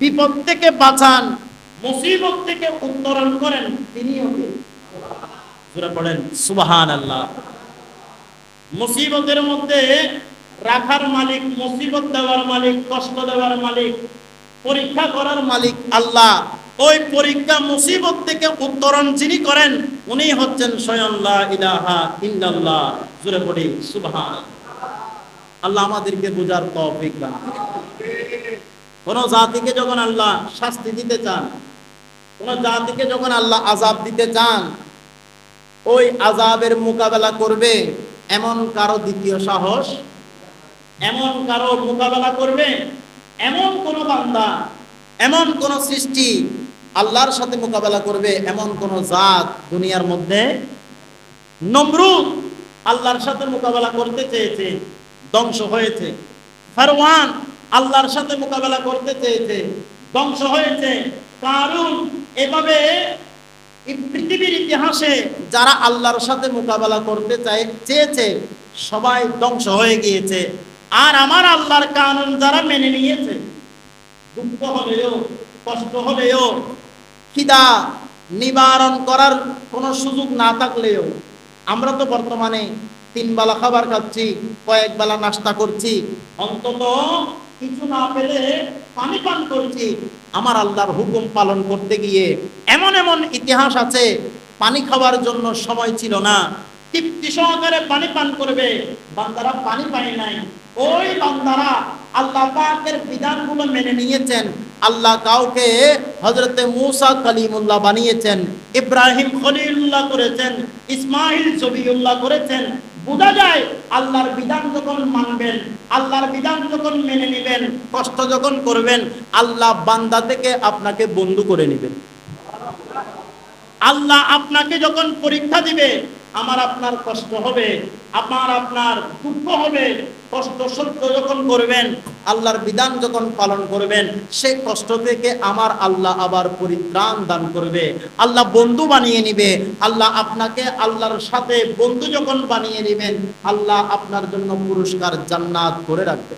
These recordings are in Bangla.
বিপদ থেকে বাঁচান, মুসিবত থেকে উত্তরণ করেন, তিনিও কে? সূরা পড়েন সুবহানাল্লাহ। মুসিবতের মধ্যে রাখার মালিক, মুসিবত দেওয়ার মালিক, কষ্ট দেওয়ার মালিক, পরীক্ষা করার মালিক আল্লাহ। ওই পরীক্ষা মুসিবত থেকে উত্তরণ যিনি করেন উনি হচ্ছেন স্বয়ং লা ইলাহা ইল্লাল্লাহ। জোরে পড়ি সুবহানাল্লাহ। আল্লাহ আমাদেরকে বুঝার তৌফিক দান করুন। কোন জাতিকে যখন আল্লাহ শাস্তি দিতে চান, কোন জাতিকে যখন আল্লাহ আযাব দিতে চান, ওই আযাবের মোকাবেলা করবে এমন কারো দ্বিতীয় সাহস, এমন কারো মোকাবেলা করবে এমন কোন বান্দা, এমন কোন সৃষ্টি আল্লাহর সাথে মোকাবেলা করবে এমন কোন জাত দুনিয়ার মধ্যে। নমরুদ আল্লাহর সাথে মোকাবেলা করতে চেয়েছে, ধ্বংস হয়েছে। ফেরআউন আল্লাহর সাথে মোকাবেলা করতে চেয়েছে, ধ্বংস হয়েছে। কারুন, এভাবে পৃথিবীর ইতিহাসে যারা আল্লাহর সাথে মোকাবেলা করতে চেয়েছে সবাই ধ্বংস হয়ে গিয়েছে। আর আমার আল্লাহর কানুন যারা মেনে নিয়েছে, দুঃখ হলেও কষ্ট হলেও খিদা নিবারণ করার কোনো সুযোগ না থাকলেও, আমরা তো বর্তমানে 3 বেলা খাবার খাচ্ছি, কয়েক বেলা নাস্তা করছি, অন্তত কিছু না পেলে পানি পান করছি। আমার আল্লাহর হুকুম পালন করতে গিয়ে এমন এমন ইতিহাস আছে, পানি খাওয়ার জন্য সময় ছিল না, তৃপ্তি সহকারে পানি পান করবে, বান্দারা পানি পায় নাই। ওই বান্দারা আল্লাহ পাকের বিধানগুলো মেনে নিয়েছেন। আল্লাহ কাউকে হযরতে মূসা কালিমুল্লাহ বানিয়েছেন, ইব্রাহিম খলিলুল্লাহ করেছেন, ইসমাইল জবিউল্লাহ করেছেন। বোঝা যায় আল্লাহর বিধান যখন মানবেন, আল্লাহর বিধান যখন মেনে নেবেন, কষ্ট যখন করবেন, আল্লাহ বান্দা থেকে আপনাকে বন্ধু করে নেবেন। আল্লাহ আপনাকে যখন পরীক্ষা দিবে, আমার আপনার কষ্ট হবে, আমার আপনার দুঃখ হবে, কষ্ট সহ্য যখন করবেন, আল্লাহর বিধান যখন পালন করবেন, সেই কষ্ট থেকে আমার আল্লাহ আবার পরিত্রাণ দান করবে, আল্লাহ বন্ধু বানিয়ে নিবে। আল্লাহ আপনাকে আল্লাহর সাথে বন্ধু যখন বানিয়ে নেবেন, আল্লাহ আপনার জন্য পুরস্কার জান্নাত করে রাখবে।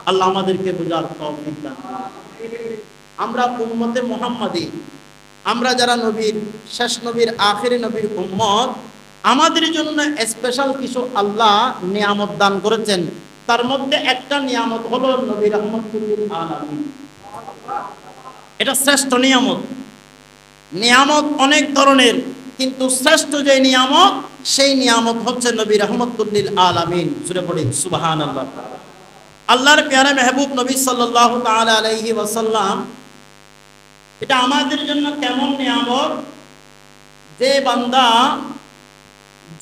আল্লাহ আমাদেরকে বোঝার তৌফিক দান করুন। আমরা উম্মতে মুহাম্মাদি, আমরা যারা নবীর শেষ নবীর আখেরি নবীর উম্মত, আমাদের জন্য স্পেশাল কিছু আল্লাহ নিয়ামত দান করেছেন। তার মধ্যে একটা নিয়ামত হলো নবী রাহমাতুল লিল আলামিন। এটা শ্রেষ্ঠ নিয়ামত। নিয়ামত অনেক ধরনের, কিন্তু শ্রেষ্ঠ যে নিয়ামত, সেই নিয়ামত হচ্ছে নবী রাহমাতুল লিল আলামিন। জোরে পড়ি সুবহানাল্লাহ। আল্লাহর প্যারা মেহবুব নবী সাল্লাল্লাহু তাআলা আলাইহি ওয়াসাল্লাম, এটা আমাদের জন্য কেমন নিয়ামত, যে বান্দা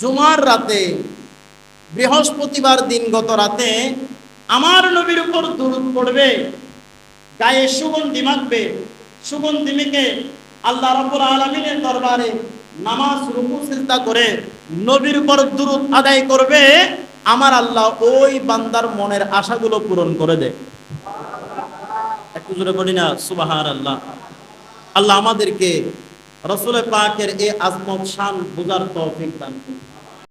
জুমার রাতে, বৃহস্পতিবার দিনগত রাতে আমার নবীর উপর দুরূদ পড়বে, গায়ে সুগন্ধি মাখবে, সুগন্ধি মেখে আল্লাহ রাব্বুল আলামিনের দরবারে নামাজ রুকু সিজদা করে নবীর উপর দুরূদ আদায় করবে, আমার আল্লাহ ওই বান্দার মনের আশাগুলো পূরণ করে দেয়। একটু জোরে বলি না সুবহানাল্লাহ। আল্লাহ আমাদেরকে রাসূল পাকের এই আজমত শান বুঝার তৌফিক দান করুন।